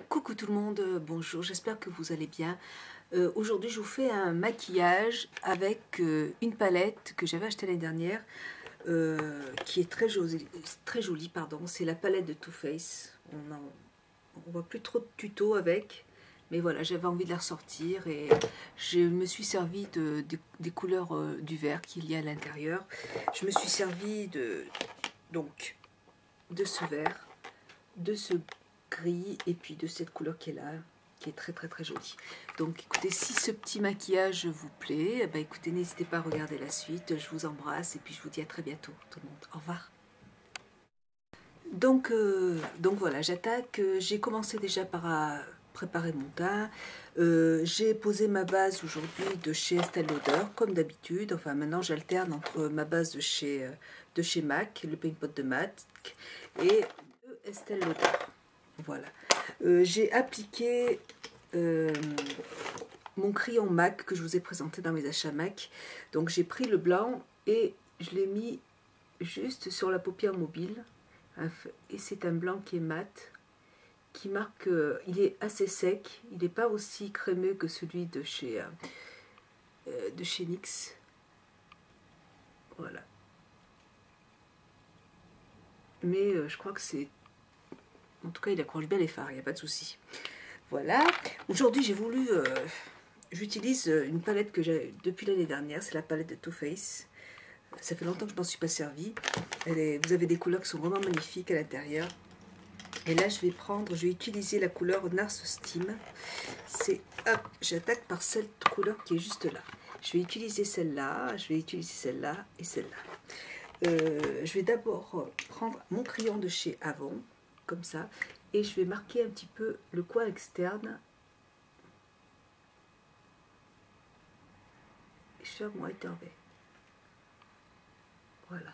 Coucou tout le monde, bonjour, j'espère que vous allez bien. Aujourd'hui je vous fais un maquillage avec une palette que j'avais achetée l'année dernière, qui est très jolie pardon. C'est la palette de Too Faced. On voit plus trop de tutos avec, mais voilà, j'avais envie de la ressortir et je me suis servi des couleurs du vert qu'il y a à l'intérieur. Je me suis servi de ce vert, de ce gris et puis de cette couleur qui est là, qui est très jolie. Donc écoutez, si ce petit maquillage vous plaît, bah écoutez, n'hésitez pas à regarder la suite. Je vous embrasse et puis je vous dis à très bientôt tout le monde. Au revoir. Donc voilà, j'attaque. J'ai commencé déjà par préparer mon teint. J'ai posé ma base aujourd'hui de chez Estée Lauder comme d'habitude. Enfin maintenant j'alterne entre ma base de chez MAC, le Paint Pot de MAC, et de Estée Lauder. Voilà. J'ai appliqué mon crayon MAC que je vous ai présenté dans mes achats MAC. Donc j'ai pris le blanc et je l'ai mis juste sur la paupière mobile. Et c'est un blanc qui est mat, qui marque il est assez sec. Il n'est pas aussi crémeux que celui de chez NYX. Voilà. Mais je crois que c'est... En tout cas, il accroche bien les fards, il n'y a pas de souci. Voilà. Aujourd'hui, j'ai voulu... j'utilise une palette que j'ai depuis l'année dernière. C'est la palette de Too Faced. Ça fait longtemps que je ne m'en suis pas servie. Vous avez des couleurs qui sont vraiment magnifiques à l'intérieur. Et là, je vais utiliser la couleur Nars Steam. C'est... Hop, j'attaque par cette couleur qui est juste là. Je vais utiliser celle-là, je vais utiliser celle-là et celle-là. Je vais d'abord prendre mon crayon de chez Avon, comme ça, et je vais marquer un petit peu le coin externe. Sur mon White Hervé. Voilà.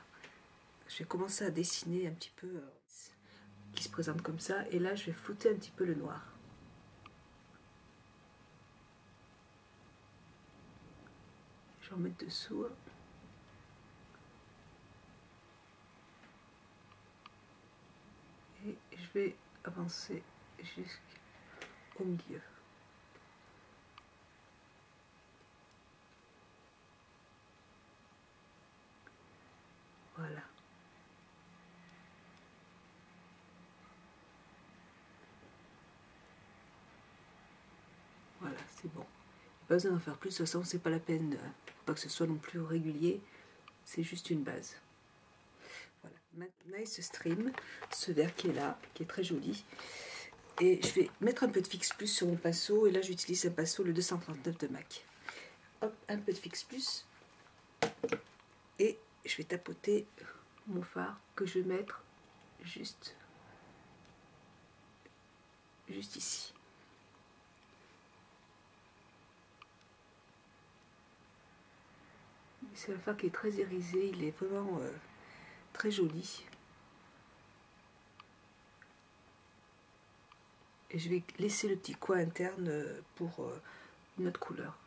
Je vais commencer à dessiner un petit peu qui se présente comme ça, et là je vais flouter un petit peu le noir. Je vais en mettre dessous. Et je vais avancer jusqu'au milieu. Voilà. Voilà, c'est bon. Pas besoin d'en faire plus, de toute façon, c'est pas la peine, pas que ce soit non plus régulier. C'est juste une base. Voilà. Nice Stream, ce vert qui est là, qui est très joli. Et je vais mettre un peu de Fix Plus sur mon pinceau. Et là, j'utilise un pinceau, le 239 de MAC. Hop, un peu de Fix Plus. Et je vais tapoter mon fard que je vais mettre juste ici. C'est un fard qui est très irisé, il est vraiment très joli. Et je vais laisser le petit coin interne pour une autre couleur.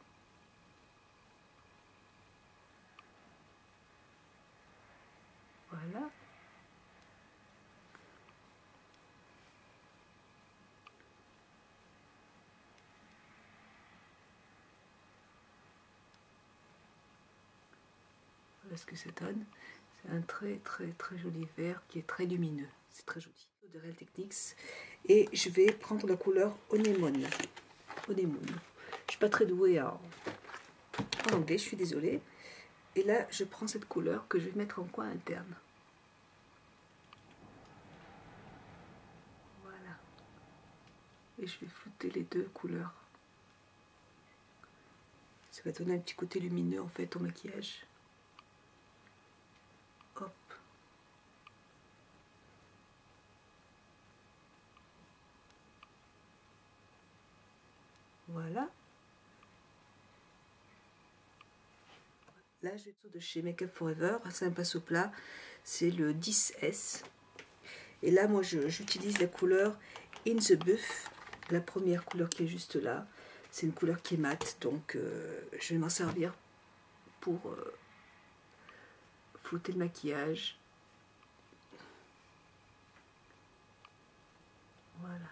Voilà. Voilà ce que ça donne. C'est un très joli vert qui est très lumineux. C'est très joli. De Real Techniques. Et je vais prendre la couleur Anemone. Anemone. Je suis pas très douée en anglais, je suis désolée. Et là, je prends cette couleur que je vais mettre en coin interne. Voilà. Et je vais flouter les deux couleurs. Ça va donner un petit côté lumineux en fait au maquillage. Hop. Voilà. Là, je vais de chez Make Up For Ever. C'est un pinceau plat. C'est le 10S. Et là, moi, j'utilise la couleur In the Buff. La première couleur qui est juste là. C'est une couleur qui est mate. Donc, je vais m'en servir pour flouter le maquillage. Voilà.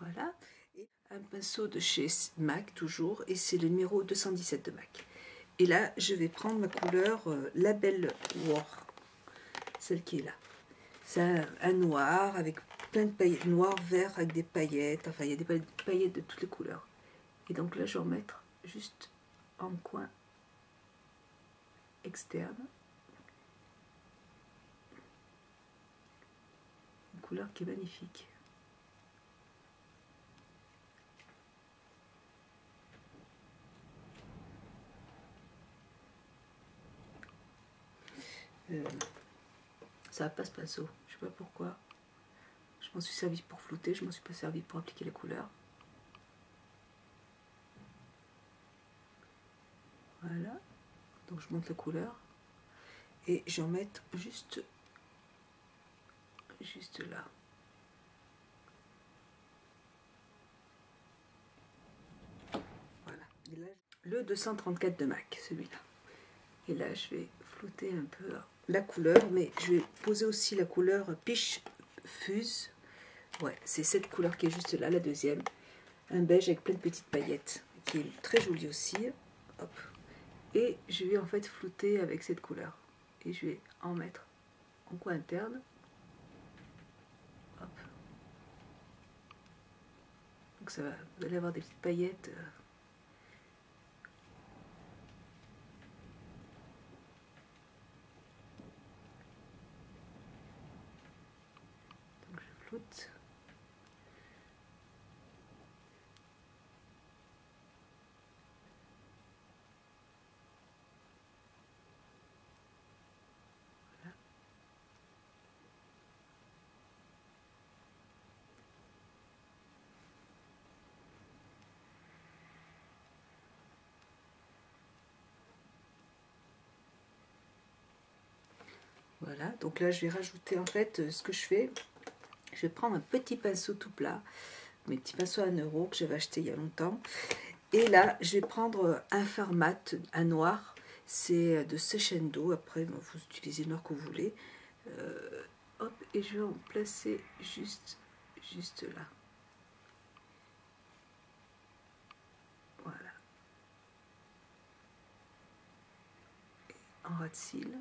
Voilà. Et un pinceau de chez MAC toujours, et c'est le numéro 217 de MAC. Et là, je vais prendre ma couleur Label War, celle qui est là. C'est un noir avec plein de paillettes, noir, vert avec des paillettes, enfin il y a des paillettes de toutes les couleurs. Et donc là, je vais en mettre juste en coin externe. Une couleur qui est magnifique. Ça va pas ce pinceau, je sais pas pourquoi. Je m'en suis servi pour flouter, je m'en suis pas servi pour appliquer les couleurs. Voilà, donc je monte la couleur et je vais en mettre juste là. Voilà, et là, le 234 de MAC, celui-là. Et là, je vais flouter un peu la couleur, mais je vais poser aussi la couleur Peach Fuse. Ouais, c'est cette couleur qui est juste là, la deuxième. Un beige avec plein de petites paillettes, qui est très jolie aussi. Hop. Et je vais en fait flouter avec cette couleur. Et je vais en mettre en coin interne. Hop. Donc ça va, vous allez avoir des petites paillettes. Donc je floute. Voilà, donc là je vais rajouter en fait ce que je fais. Je vais prendre un petit pinceau tout plat, mes petits pinceaux à 1 € que j'avais acheté il y a longtemps. Et là je vais prendre un fard mat, un noir, c'est de Sechendo. Après vous utilisez le noir que vous voulez. Hop, et je vais en placer juste là. Voilà. En ras de cils.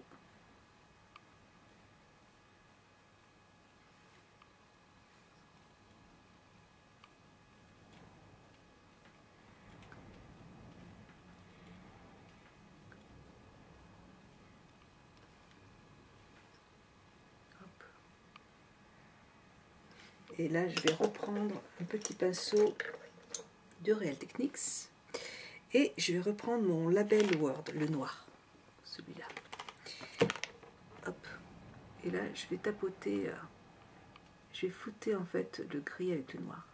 Et là, je vais reprendre un petit pinceau de Real Techniques et je vais reprendre mon Label Word, le noir, celui-là. Hop. Et là, je vais tapoter, je vais flouter en fait le gris avec le noir.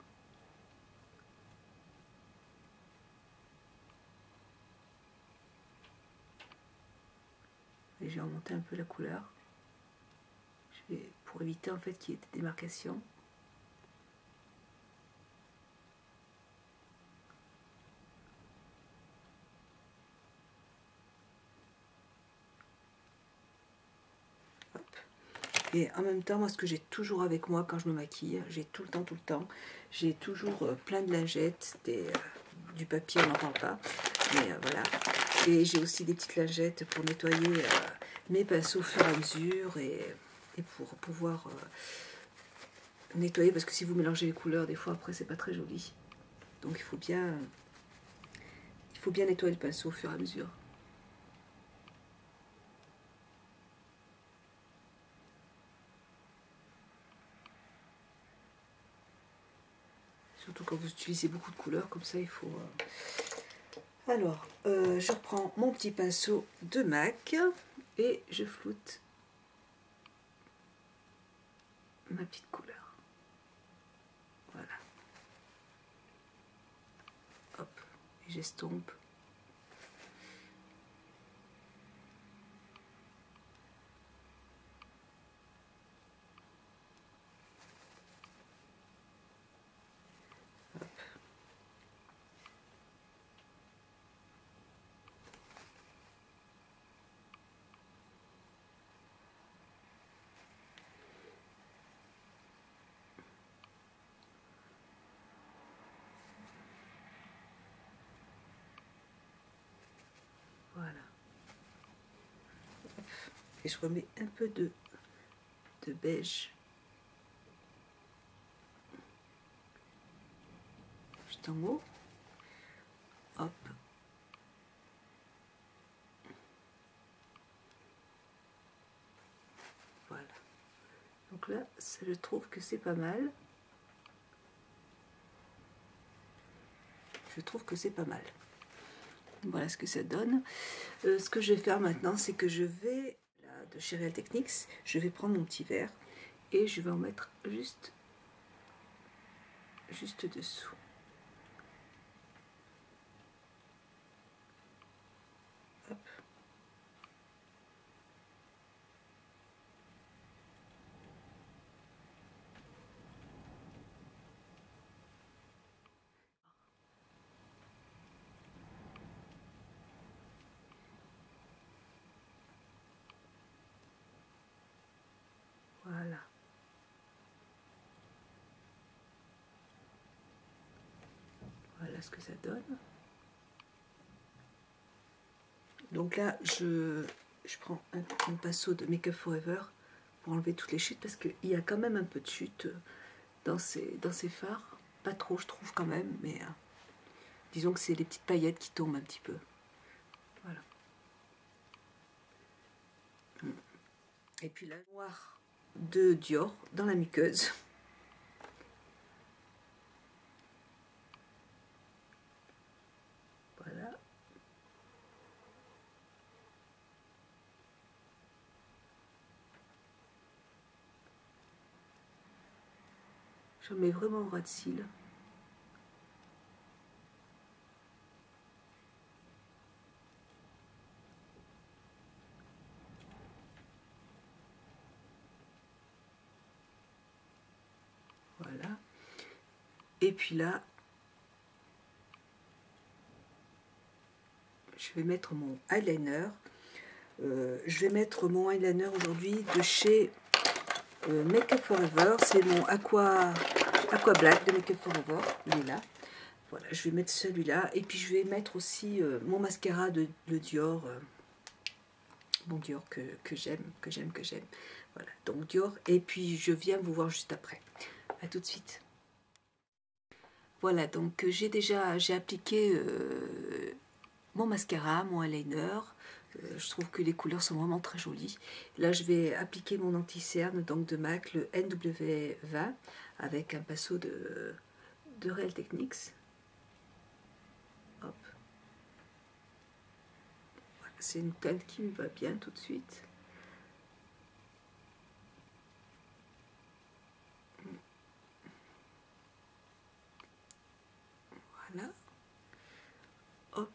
Et j'ai remonté un peu la couleur. Je vais, pour éviter en fait qu'il y ait des démarcations. Et en même temps, moi, ce que j'ai toujours avec moi quand je me maquille, j'ai tout le temps, j'ai toujours plein de lingettes, du papier, on n'en parle pas, mais voilà. Et j'ai aussi des petites lingettes pour nettoyer mes pinceaux au fur et à mesure et pour pouvoir nettoyer, parce que si vous mélangez les couleurs, des fois après, c'est pas très joli. Donc il faut bien nettoyer le pinceau au fur et à mesure. Surtout quand vous utilisez beaucoup de couleurs, comme ça il faut... Alors, je reprends mon petit pinceau de MAC et je floute ma petite couleur. Voilà. Hop, et j'estompe. Et je remets un peu de beige juste en haut. Hop. Voilà. Donc là, je trouve que c'est pas mal. Je trouve que c'est pas mal. Voilà ce que ça donne. Ce que je vais faire maintenant, c'est que je vais, là, de chez Real Techniques, je vais prendre mon petit verre et je vais en mettre juste dessous. Hop. Voilà. Voilà ce que ça donne. Donc là, je prends un pinceau de Make Up Forever pour enlever toutes les chutes parce qu'il y a quand même un peu de chute dans ces fards. Pas trop, je trouve quand même, mais disons que c'est les petites paillettes qui tombent un petit peu. Voilà. Et puis là, noir de Dior dans la muqueuse. Voilà. J'en mets vraiment au ras de cils. Voilà. Et puis là, je vais mettre mon eyeliner. Je vais mettre mon eyeliner aujourd'hui de chez Make Up Forever. C'est mon Aqua Black de Make Up Forever. Il est là. Voilà, je vais mettre celui-là. Et puis je vais mettre aussi mon mascara de Dior. Mon Dior que j'aime. Voilà, donc Dior. Et puis je viens vous voir juste après. A tout de suite. Voilà, donc j'ai appliqué mon mascara, mon eyeliner. Je trouve que les couleurs sont vraiment très jolies. Là, je vais appliquer mon anti-cerne donc de MAC, le NW20, avec un pinceau de Real Techniques. Hop. Voilà, c'est une teinte qui me va bien tout de suite. Voilà. Hop.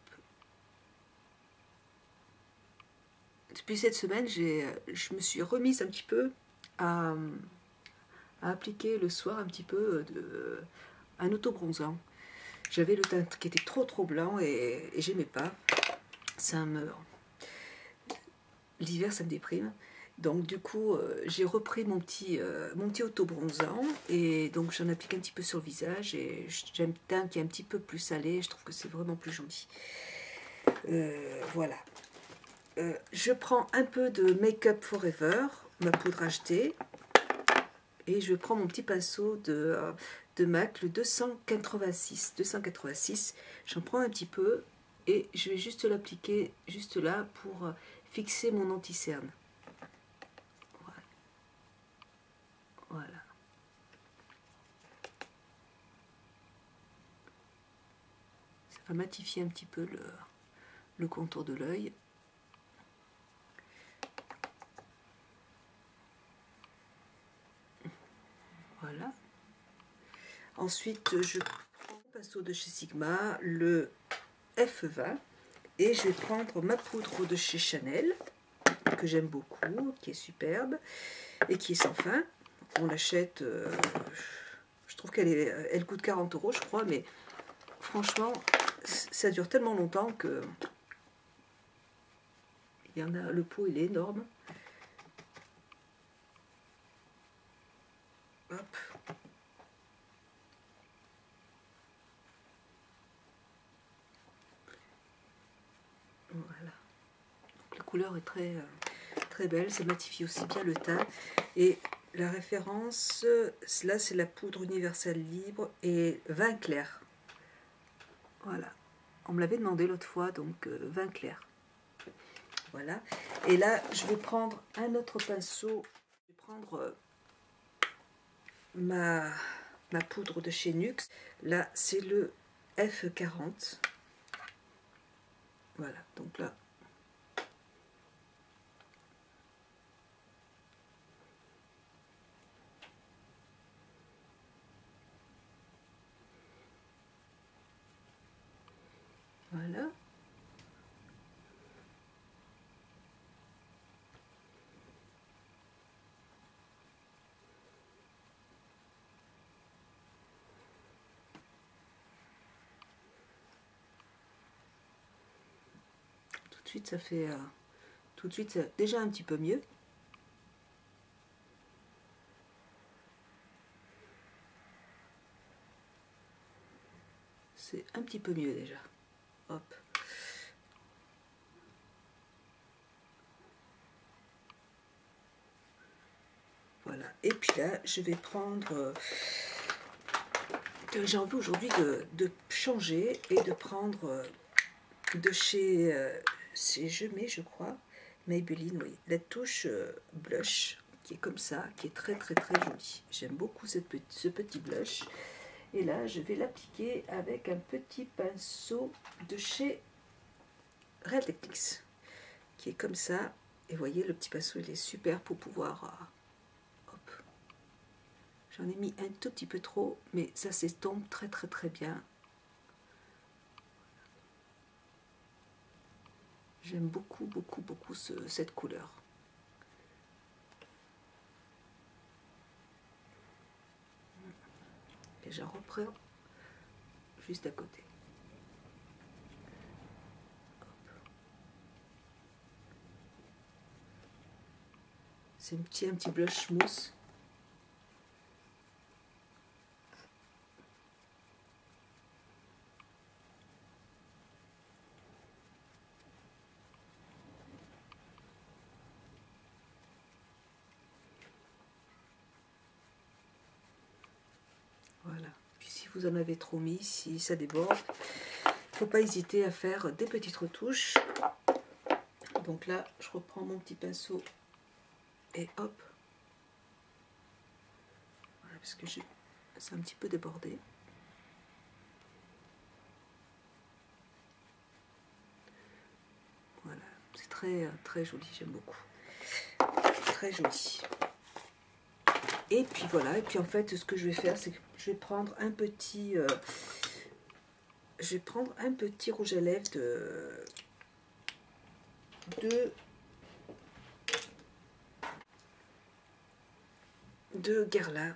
Depuis cette semaine, je me suis remise un petit peu à appliquer le soir un petit peu un auto-bronzant. J'avais le teint qui était trop blanc et j'aimais pas. L'hiver, ça me déprime. Donc du coup, j'ai repris mon petit auto-bronzant et donc j'en applique un petit peu sur le visage et j'aime le teint qui est un petit peu plus salé. Je trouve que c'est vraiment plus joli. Voilà. Je prends un peu de Make Up Forever, ma poudre achetée, et je prends mon petit pinceau de MAC, le 286. J'en prends un petit peu et je vais juste l'appliquer juste là pour fixer mon anti-cerne. Voilà. Ça va matifier un petit peu le contour de l'œil. Voilà. Ensuite, je prends le pinceau de chez Sigma, le F20, et je vais prendre ma poudre de chez Chanel, que j'aime beaucoup, qui est superbe, et qui est sans fin. On l'achète, je trouve elle coûte 40 €, je crois, mais franchement, ça dure tellement longtemps que il y en a, le pot il est énorme. Hop. Voilà. Donc la couleur est très très belle, ça matifie aussi bien le teint. Et la référence, là c'est la poudre universelle libre et vin clair. Voilà, on me l'avait demandé l'autre fois, donc vin clair. Voilà, et là je vais prendre un autre pinceau, je vais prendre ma poudre de chez NYX. Là c'est le F40. Voilà, donc là voilà. Tout de suite ça fait tout de suite ça, déjà un petit peu mieux. C'est un petit peu mieux déjà. Hop. Voilà. Et puis là, je vais prendre... j'ai envie aujourd'hui de changer et de prendre de chez... c'est Je Mets, je crois. Maybelline, oui. La touche blush, qui est comme ça, qui est très très très jolie. J'aime beaucoup ce petit blush. Et là, je vais l'appliquer avec un petit pinceau de chez Real Techniques, qui est comme ça. Et vous voyez, le petit pinceau, il est super pour pouvoir... hop. J'en ai mis un tout petit peu trop, mais ça s'estompe très très très bien. J'aime beaucoup beaucoup beaucoup cette couleur. Et j'en reprends juste à côté. C'est un petit blush mousse. Voilà. Puis si vous en avez trop mis, si ça déborde, faut pas hésiter à faire des petites retouches. Donc là, je reprends mon petit pinceau et hop. Voilà, parce que c'est un petit peu débordé. Voilà, c'est très très joli, j'aime beaucoup. Très joli. Et puis voilà, et puis en fait, ce que je vais faire, c'est que je vais prendre un petit... rouge à lèvres de Guerlain.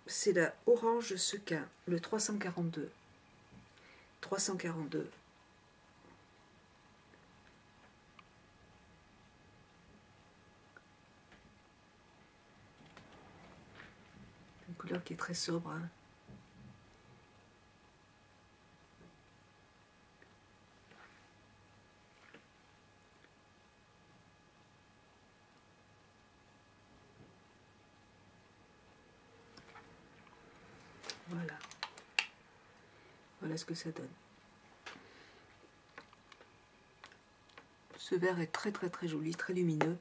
C'est la Orange Sequin, le 342. 342. Une couleur qui est très sobre. Hein. Voilà. Voilà ce que ça donne. Ce vert est très très très joli, très lumineux.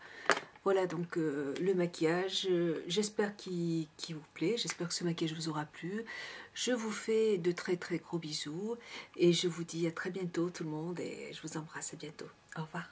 Voilà donc le maquillage. J'espère qu'il vous plaît. J'espère que ce maquillage vous aura plu. Je vous fais de très très gros bisous. Et je vous dis à très bientôt tout le monde. Et je vous embrasse, à bientôt. Au revoir.